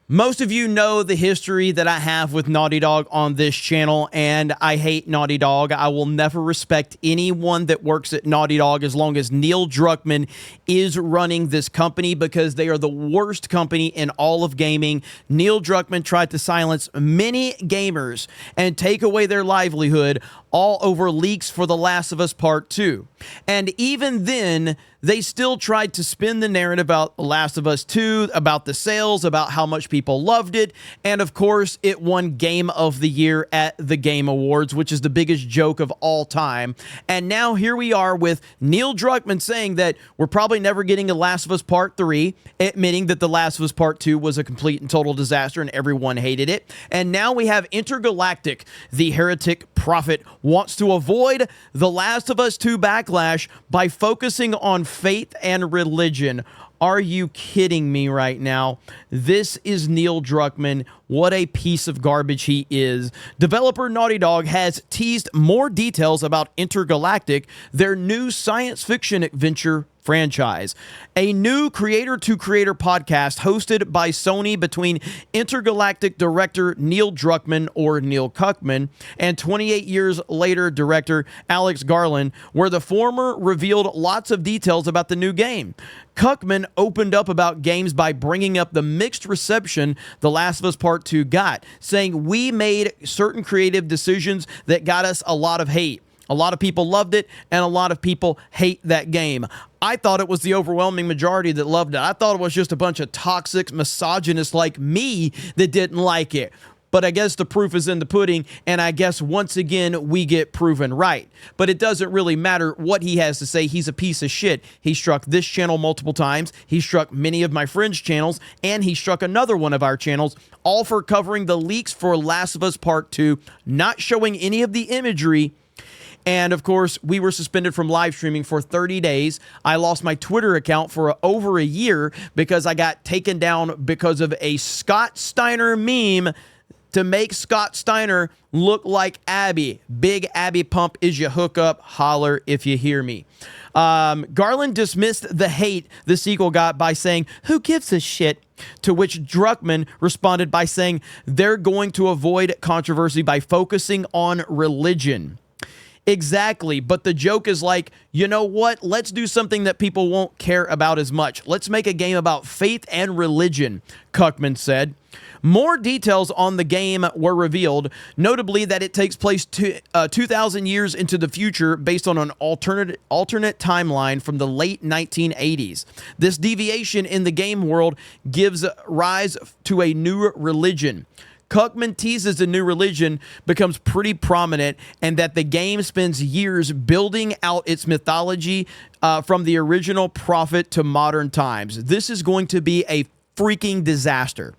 Most of you know the history that I have with Naughty Dog on this channel, and I hate Naughty Dog. I will never respect anyone that works at Naughty Dog as long as Neil Druckmann is running this company, because they are the worst company in all of gaming. Neil Druckmann tried to silence many gamers and take away their livelihood, all over leaks for The Last of Us Part 2. And even then, they still tried to spin the narrative about The Last of Us 2, about the sales, about how much people loved it, and of course, it won Game of the Year at the Game Awards, which is the biggest joke of all time. And now here we are with Neil Druckmann saying that we're probably never getting a Last of Us Part 3, admitting that The Last of Us Part 2 was a complete and total disaster and everyone hated it. And now we have Intergalactic, the heretic prophet, wants to avoid The Last of Us 2 backlash by focusing on faith and religion. Are you kidding me right now? This is Neil Druckmann. What a piece of garbage he is. Developer Naughty Dog has teased more details about Intergalactic, their new science fiction adventure franchise. A new creator-to-creator podcast hosted by Sony between Intergalactic director Neil Druckmann, or Neil Cuckman, and 28 years later director Alex Garland, where the former revealed lots of details about the new game. Cuckman opened up about games by bringing up the mixed reception The Last of Us Part 2 got, saying, "We made certain creative decisions that got us a lot of hate. A lot of people loved it, and a lot of people hate that game. I thought it was the overwhelming majority that loved it. I thought it was just a bunch of toxic misogynists like me that didn't like it. But I guess the proof is in the pudding, and I guess once again we get proven right." But it doesn't really matter what he has to say. He's a piece of shit. He struck this channel multiple times. He struck many of my friends' channels, and he struck another one of our channels, all for covering the leaks for Last of Us Part 2, not showing any of the imagery. And of course, we were suspended from live streaming for 30 days. I lost my Twitter account for over a year because I got taken down because of a Scott Steiner meme to make Scott Steiner look like Abby. Big Abby pump is your hookup. Holler if you hear me. Garland dismissed the hate the sequel got by saying, "Who gives a shit?" To which Druckmann responded by saying they're going to avoid controversy by focusing on religion. Exactly, but the joke is like, you know what? Let's do something that people won't care about as much. Let's make a game about faith and religion, Cuckman said. More details on the game were revealed, notably that it takes place 2,000 years into the future based on an alternate timeline from the late 1980s. This deviation in the game world gives rise to a new religion. Cuckman teases the new religion becomes pretty prominent, and that the game spends years building out its mythology from the original prophet to modern times. This is going to be a freaking disaster.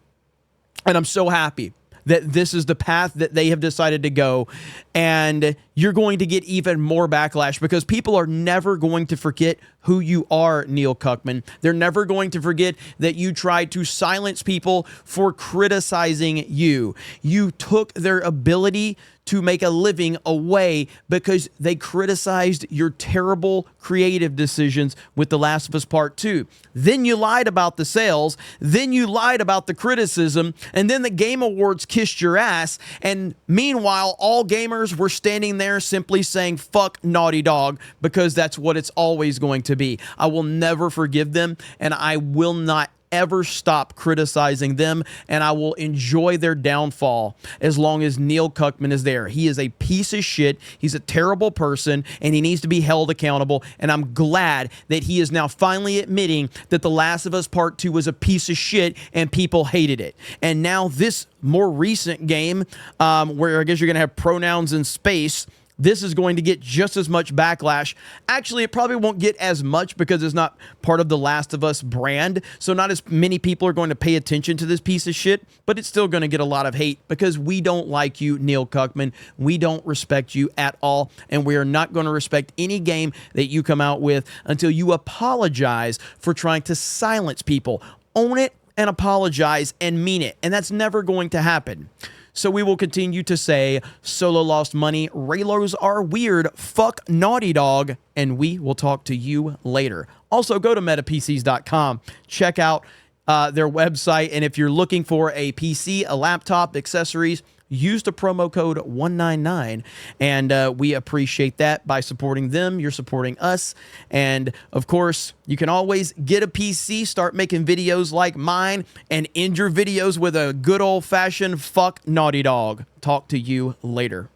And I'm so happy that this is the path that they have decided to go. And you're going to get even more backlash because people are never going to forget who you are, Neil Cuckman. They're never going to forget that you tried to silence people for criticizing you. You took their ability to make a living away because they criticized your terrible creative decisions with The Last of Us Part 2. Then you lied about the sales, then you lied about the criticism, and then the Game Awards kissed your ass, and meanwhile, all gamers were standing there simply saying, "Fuck Naughty Dog," because that's what it's always going to be. I will never forgive them, and I will not ever stop criticizing them, and I will enjoy their downfall as long as Neil Cuckman is there. He is a piece of shit. He's a terrible person, and he needs to be held accountable, and I'm glad that he is now finally admitting that The Last of Us Part 2 was a piece of shit and people hated it. And now this more recent game, where I guess you're going to have pronouns in space, this is going to get just as much backlash. Actually, it probably won't get as much because it's not part of the Last of Us brand. So not as many people are going to pay attention to this piece of shit, but it's still going to get a lot of hate because we don't like you, Neil Cuckman. We don't respect you at all. And we are not going to respect any game that you come out with until you apologize for trying to silence people. Own it and apologize and mean it. And that's never going to happen. So we will continue to say, Solo lost money, Raylos are weird, fuck Naughty Dog, and we will talk to you later. Also, go to metapcs.com, check out their website. And if you're looking for a PC, a laptop, accessories, use the promo code 199, and we appreciate that. By supporting them, you're supporting us. And of course, you can always get a PC, start making videos like mine, and end your videos with a good old-fashioned fuck Naughty Dog. Talk to you later.